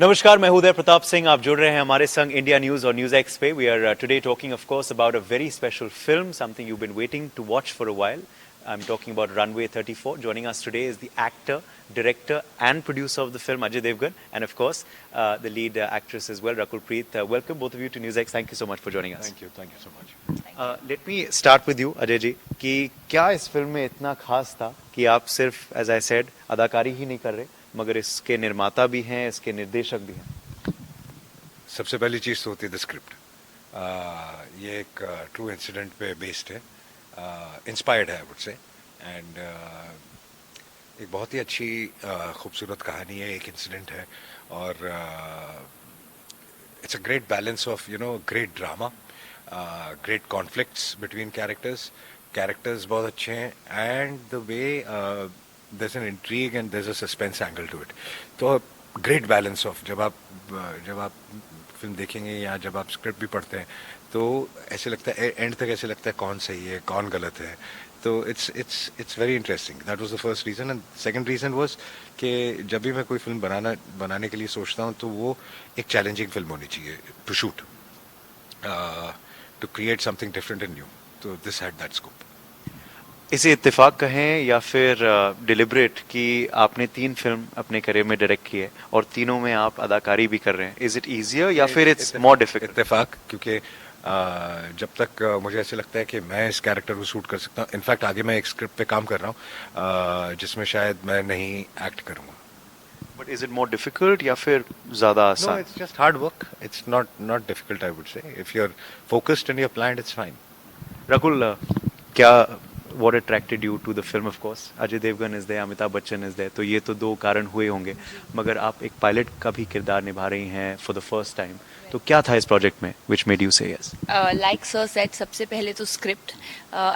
नमस्कार, मैं उदय प्रताप सिंह। आप जुड़ रहे हैं हमारे संग इंडिया न्यूज और न्यूज एक्स पे। We are today talking of course about a very special film, something you been waiting to watch for a while. I'm talking about Runway 34. Joining us today is the actor, director and producer of the film, Ajay Devgan, and of course, the lead actress as well, Rakul Preet. Welcome both of you to News X. Thank you so much for joining us. Thank you so much. Let me start with you, Ajay ji, कि क्या इस film में इतना खास था कि आप सिर्फ, as I said, अदाकारी ही नहीं कर रहे, मगर इसके निर्माता भी हैं, इसके निर्देशक भी हैं. सबसे पहली चीज़ तो होती है द स्क्रिप्ट. ये एक ट्रू इंसिडेंट पे बेस्ड है, इंस्पायर्ड है वुड से, एंड एक बहुत ही अच्छी खूबसूरत कहानी है, एक इंसिडेंट है, और it's a great balance of great drama, great conflicts between characters बहुत अच्छे हैं, and the way there's an intrigue and there's a suspense angle to it. तो ग्रेट बैलेंस ऑफ जब आप फिल्म देखेंगे या जब आप स्क्रिप्ट भी पढ़ते हैं तो ऐसे लगता है, एंड तक ऐसे लगता है कौन सही है कौन गलत है. तो it's very interesting. That was the first reason. And second reason was कि जब भी मैं कोई फिल्म बनाने के लिए सोचता हूँ तो वो एक चैलेंजिंग फिल्म होनी चाहिए to shoot, to create something different and new. तो दिस हैड दैट स्कोप. इसे इत्तेफाक कहें या फिर डिलिबरेट कि आपने 3 फिल्म अपने करियर में डायरेक्ट की है और तीनों में आप अदाकारी भी कर रहे हैं. इज इट इजियर या फिर इट्स मोर डिफिकल्ट? इत्तेफाक, क्योंकि जब तक मुझे ऐसे लगता है कि मैं इस कैरेक्टर को शूट कर सकता हूँ. इनफैक्ट आगे मैं एक स्क्रिप्ट पे काम कर रहा हूँ जिसमें शायद मैं नहीं एक्ट करूँगा. But is it more difficult या फिर ज्यादा आसान? It's just hard work. It's not difficult, I would say. If you are focused and you are planned, it's fine. Rakul, क्या what attracted you to the film? Of course Ajay Devgan is there, Amitabh Bachchan is there, तो ये तो 2 कारण हुए होंगे, मगर आप एक पायलट का भी किरदार निभा रही हैं for the first time. तो क्या था इस प्रोजेक्ट में which made you say yes? Like sir said, सबसे पहले तो script.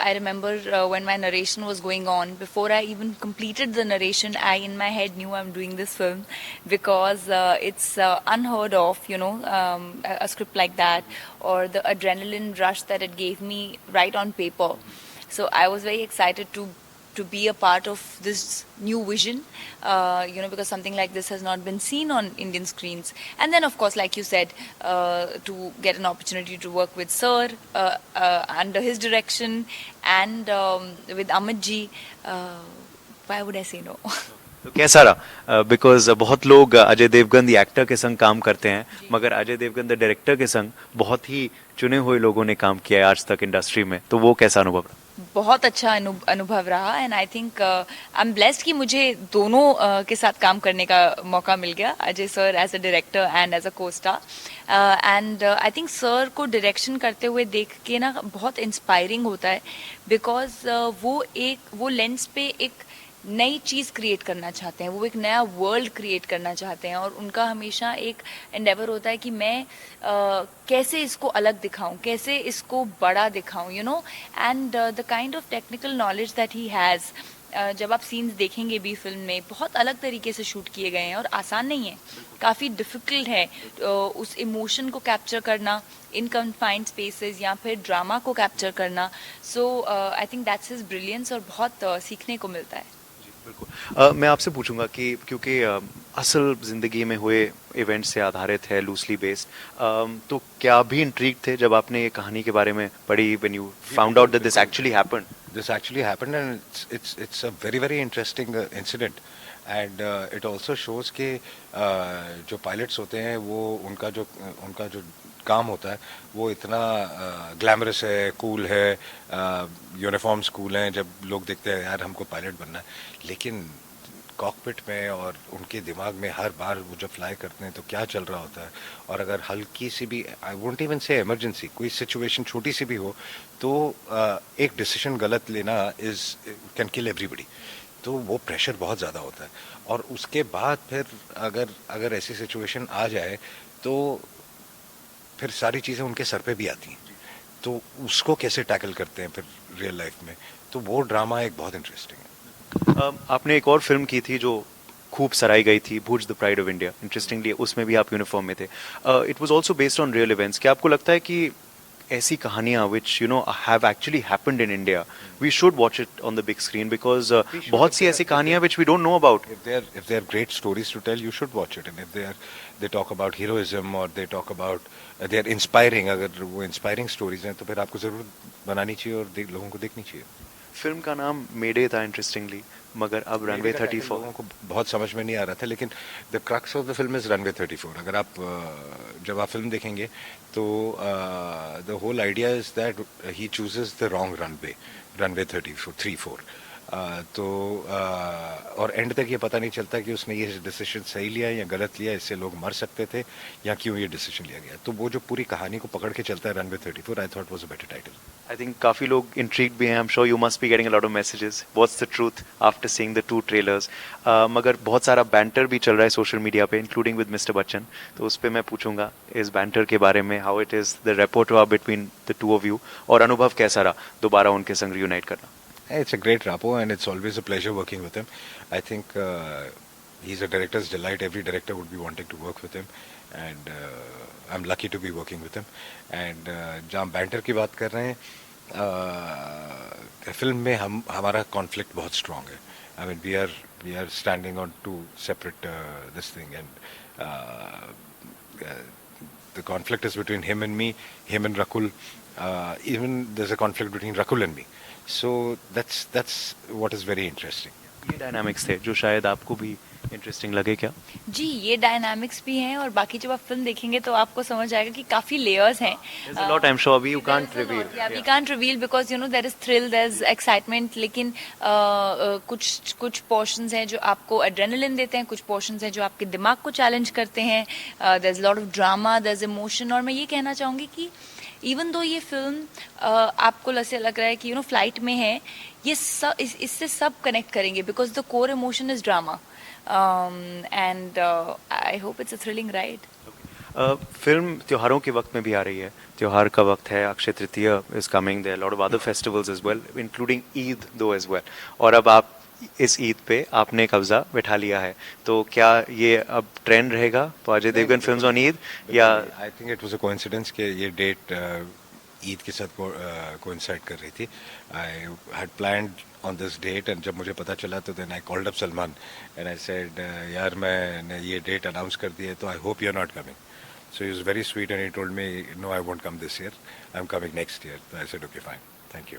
I remember when my narration was going on, before I even completed the narration, I in my head knew I'm doing this film because it's unheard of, a script like that, or the adrenaline rush that it gave me right on paper. So I was very excited to be a part of this new vision, because something like this has not been seen on Indian screens. And then, of course, like you said, to get an opportunity to work with Sir under his direction and with Amit ji, why would I say no? तो कैसा रहा? Because बहुत लोग Ajay Devgan the actor के संग काम करते हैं, मगर अजय देवगन द डायरेक्टर के संग बहुत ही चुने हुए लोगों ने काम किया है आज तक इंडस्ट्री में. तो वो कैसा अनुभव रहा? बहुत अच्छा अनुभव रहा. And I think I am blessed कि मुझे दोनों के साथ काम करने का मौका मिल गया, Ajay sir as a director and as a co star. And I think sir को डायरेक्शन करते हुए देख के ना बहुत इंस्पायरिंग होता है, बिकॉज वो लेंस पे एक नई चीज़ क्रिएट करना चाहते हैं, वो एक नया वर्ल्ड क्रिएट करना चाहते हैं, और उनका हमेशा एक एंडेवर होता है कि मैं कैसे इसको अलग दिखाऊं, कैसे इसको बड़ा दिखाऊं, and the kind of technical knowledge that he has. जब आप सीन्स देखेंगे भी फिल्म में, बहुत अलग तरीके से शूट किए गए हैं और आसान नहीं है, काफ़ी डिफ़िकल्ट है उस इमोशन को कैप्चर करना इन कन्फाइंड स्पेसेस या फिर ड्रामा को कैप्चर करना. So I think that's his brilliance, और बहुत सीखने को मिलता है. बिल्कुल. मैं आपसे पूछूंगा कि क्योंकि असल जिंदगी में हुए इवेंट से आधारित है, लूसली बेस्ड, तो क्या भी इंट्रीग थे जब आपने ये कहानी के बारे में पढ़ी, when you found out that this actually happened? This actually happened, and it's a very very interesting incident, and it also shows कि जो पायलट्स होते हैं वो उनका जो काम होता है वो इतना ग्लैमरस है, कूल है, यूनिफॉर्म्स कूल हैं. जब लोग देखते हैं यार हमको पायलट बनना है, लेकिन कॉकपिट में और उनके दिमाग में हर बार वो जब फ्लाई करते हैं तो क्या चल रहा होता है, और अगर हल्की सी भी, आई वोंट इवन से इमरजेंसी, कोई सिचुएशन छोटी सी भी हो तो एक डिसीजन गलत लेना कैन किल एवरीबडी. तो वो प्रेशर बहुत ज़्यादा होता है, और उसके बाद फिर अगर ऐसी सिचुएशन आ जाए तो फिर सारी चीज़ें उनके सर पे भी आती हैं. तो उसको कैसे टैकल करते हैं फिर रियल लाइफ में, तो वो ड्रामा एक बहुत इंटरेस्टिंग है. आपने एक और फिल्म की थी जो खूब सराही गई थी, Bhuj the pride of India. Interestingly उसमें भी आप यूनिफॉर्म में थे. It was also based on real events. क्या आपको लगता है कि ऐसी कहानियाँ which have actually happened in India, we should watch it on the big screen because बहुत सी ऐसी कहानियाँ which we don't know about. If they are great stories to tell, you should watch it. And if they talk about heroism or they talk about they are inspiring, अगर वो inspiring stories हैं तो फिर आपको जरूर बनानी चाहिए और लोगों को देखनी चाहिए. फिल्म का नाम मेडे था इंटरेस्टिंगली, मगर अब रनवे 34 लोगों को बहुत समझ में नहीं आ रहा था, लेकिन the crux of the film is runway 34. अगर आप जब आप फिल्म देखेंगे तो the whole idea is that he chooses the wrong runway 34. तो और एंड तक ये पता नहीं चलता कि उसने ये डिसीजन सही लिया या गलत लिया, इससे लोग मर सकते थे या क्यों ये डिसीजन लिया गया. तो वो जो पूरी कहानी को पकड़ के चलता है runway 34, I thought was a better title. I think काफी लोग intrigued भी हैं. I'm sure you must be getting a lot of messages. What's the truth after seeing the 2 trailers? मगर बहुत सारा banter भी चल रहा है सोशल मीडिया पे, including with Mr. बच्चन. तो उस पे मैं पूछूंगा इस banter के बारे में, how it is the repertoire between the two of you, और अनुभव कैसा रहा दोबारा उनके संग reunite करना. It's a great rapport and it's always a pleasure working with him. I think he's a director's delight. Every director would be wanting to work with him, and I'm lucky to be working with him. And जहाँ banter की बात कर रहे हैं, film में हमारा conflict बहुत strong है. I mean we are standing on 2 separate this thing, and the conflict is between him and me, him and Rakul, even there is a conflict between Rakul and me. So that's what is very interesting. ये dynamics थे जो शायद आपको भी interesting लगे क्या? जी, ये dynamics भी हैं और बाकी जब आप फिल्म देखेंगे तो आपको समझ आएगा कि काफी लेयर्स हैं. There's a lot, I'm sure. You can't reveal. We can't reveal because there is thrill, there's excitement. लेकिन कुछ portions हैं जो आपको adrenaline देते हैं, कुछ portions हैं जो आपके दिमाग को challenge करते हैं. There's a lot of drama, there's emotion. और मैं ये कहना चाहूँगी कि इवन दो ये फिल्म आपको ऐसे लग रहा है कि फ्लाइट में है, ये सब इससे सब कनेक्ट करेंगे because the core emotion is drama. And I hope it's a thrilling ride. Film त्योहारों के वक्त में भी आ रही है. त्योहार का वक्त है, Akshaya Tritiya is coming, there lot of other festivals as well, including Eid though as well. और अब आप इस ईद पे आपने कब्जा बैठा लिया है, तो क्या ये अब ट्रेंड रहेगा तो अजय देवगन फिल्म्स ऑन ईद, या? I think it was a coincidence कि ये डेट ईद के साथ कोइंसाइड कर रही थी. I had planned on this date and जब मुझे पता चला तो then I called up Salman and I said यार मैंने ये डेट अनाउंस कर दी है, तो I hope you are not coming. So he was very sweet and he told me no I won't come this year, I am coming next year. तो I said okay fine, thank you.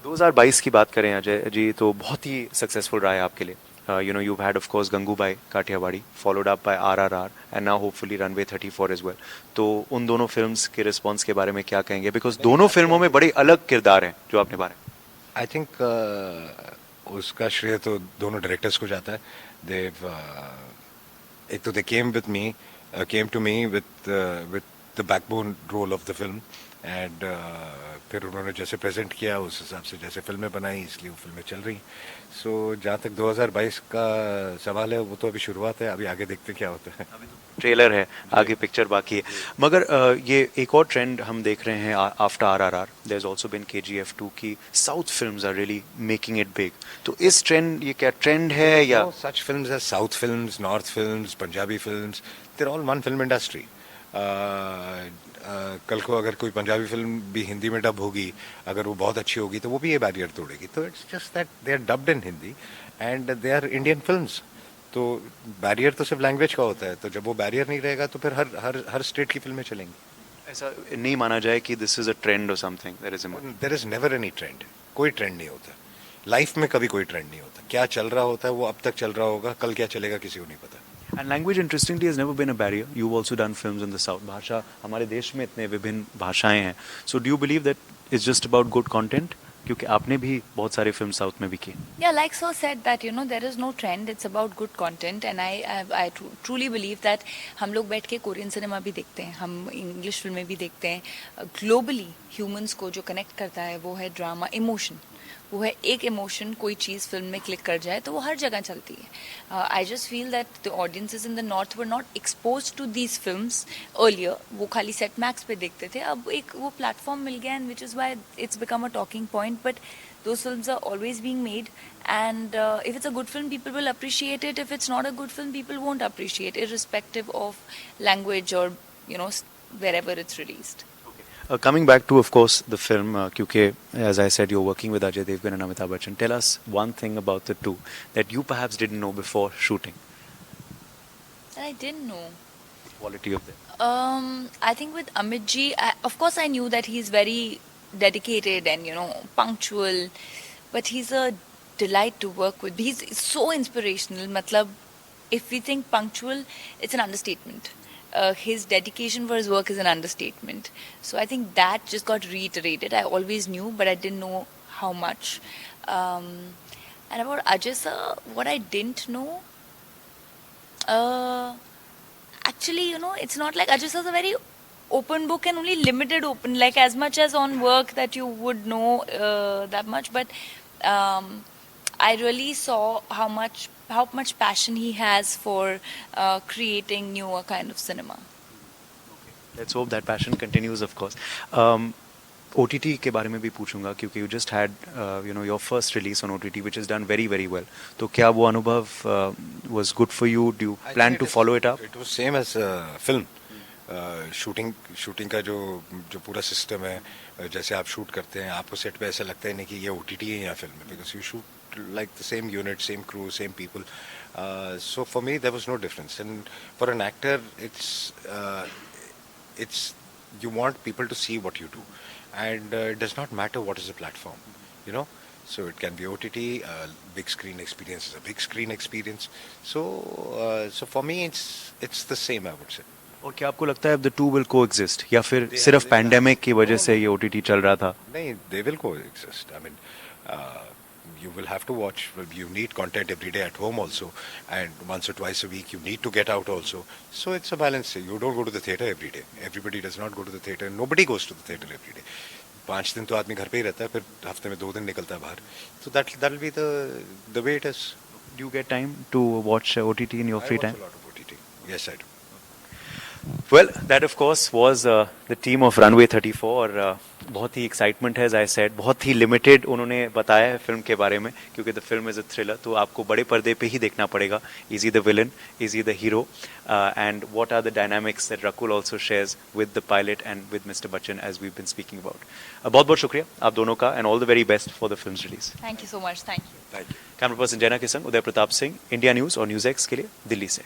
2022 की बात करें अजय जी, तो बहुत ही successful रहा है आपके लिए. You've had of course Gangubai Kathiawadi, followed up by RRR and now hopefully Runway 34 as well. तो उन दोनों फिल्म्स के रिस्पॉन्स के बारे में क्या कहेंगे, बिकॉज दोनों फिल्मों में बड़े अलग किरदार हैं जो आपने बारे. आई थिंक उसका श्रेय तो दोनों डायरेक्टर्स को जाता है. एक तो they came to me with the backbone role of the film, and फिर उन्होंने जैसे प्रेजेंट किया उस हिसाब से जैसे फिल्में बनाई, इसलिए वो फिल्में चल रही. सो जहाँ तक 2022 का सवाल है, वो तो अभी शुरुआत है, अभी आगे देखते क्या होता है. अभी तो ट्रेलर है, आगे पिक्चर बाकी है. मगर ये एक और ट्रेंड हम देख रहे हैं after RRR, there is also been KGF 2 की south films are really making it big. तो इस ट्रेंड, ये क्या ट्रेंड है या? Such films as south films, north films, Punjabi films, they're all one film industry. कल को अगर कोई पंजाबी फिल्म भी हिंदी में डब होगी, अगर वो बहुत अच्छी होगी तो वो भी ये बैरियर तोड़ेगी. तो it's just that they are dubbed in Hindi and they are Indian films. तो बैरियर तो सिर्फ लैंग्वेज का होता है, तो जब वो बैरियर नहीं रहेगा तो फिर हर स्टेट की फिल्में चलेंगी. ऐसा नहीं माना जाए कि दिस इज अ ट्रेंड और something, there is never any trend. कोई ट्रेंड नहीं होता लाइफ में, कभी कोई ट्रेंड नहीं होता. क्या चल रहा होता है वो अब तक चल रहा होगा, कल क्या चलेगा किसी को नहीं पता. And language interestingly has never been a barrier. You've also done films in the South. भाषा, हमारे देश में इतने विभिन्न भाषाएं हैं. So do you believe that it's just about good content? क्योंकि आपने भी बहुत सारे फिल्म साउथ में भी किए. Yeah, like so said that there is no trend. It's about good content, and I truly believe that हम लोग बैठ के कोरियन सिनेमा भी देखते हैं, हम इंग्लिश फिल्में भी देखते हैं. ग्लोबली ह्यूमंस को जो कनेक्ट करता है वो है ड्रामा, इमोशन. वो है एक इमोशन, कोई चीज़ फिल्म में क्लिक कर जाए तो वो हर जगह चलती है. I just feel that the audiences in the north were not expose to these films earlier. वो खाली सेट मैक्स पे देखते थे, अब एक वो प्लेटफॉर्म मिल गया, and which is why it's become a talking point. But those films are always being made, and if it's a good film people will appreciate it. If it's not a good film people won't appreciate, irrespective of language or wherever it's released. Coming back to, of course, the film, क्योंकि, as I said, you're working with Ajay Devgan and Amitabh Bachchan. Tell us one thing about the two that you perhaps didn't know before shooting. That I didn't know. The quality of them. I think with Amit ji, of course I knew that he's very dedicated and punctual, but he's a delight to work with. He's so inspirational. Matlab, if we think punctual, it's an understatement. His dedication for his work is an understatement. So I think that just got reiterated. I always knew, but I didn't know how much. And about Ajay sir, what I didn't know. Actually, it's not like Ajay sir is a very open book and only limited open, like as much as on work that you would know that much. But I really saw how much passion he has for creating newer kind of cinema. Let's hope that passion continues, of course. OTT के बारे में भी पूछूंगा क्योंकि you just had your first release on OTT which has done very very well. तो क्या वो अनुभव was good for you? Do you plan to follow it up? It was same as film. Shooting का जो पूरा system है, जैसे आप शूट करते हैं, आपको सेट पे ऐसा लगता है नहीं कि ये ओटीटी है या फिल्म है, because you shoot like the same unit, same crew, same people. So for me there was no difference, and for an actor it's you want people to see what you do, and it does not matter what is the platform. So it can be OTT. Big screen experience is a big screen experience. So for me it's the same, I would say. और क्या आपको लगता है the two will coexist या फिर सिर्फ pandemic की वजह से ये OTT चल रहा था? नहीं, they will coexist. I mean, you will have to watch. You need content every day at home also, and once or twice a week you need to get out also. So it's a balance. You don't go to the theater every day. Everybody does not go to the theater. Nobody goes to the theater every day. 5 दिन तो आदमी घर पे ही रहता है, फिर हफ्ते में 2 दिन निकलता है बाहर. So that'll be the way it is. Do you get time to watch OTT in your free time? I watch a lot of OTT. Yes, I do. Well, that of course was the team of Runway 34 और बहुत ही excitement है, as I said, बहुत ही limited उन्होंने बताया है film के बारे में क्योंकि the film is a thriller, तो आपको बड़े पर्दे पे ही देखना पड़ेगा. Is he the villain, is he the hero, and what are the dynamics that Rakul also shares with the pilot and with mister Bachchan as we been speaking about. बहुत बहुत शुक्रिया आप दोनों का and all the very best for the film release. Thank you so much. Thank you. Camera person जैना के संग Uday Pratap Singh, India news और न्यूज़ एक्स के लिए दिल्ली से.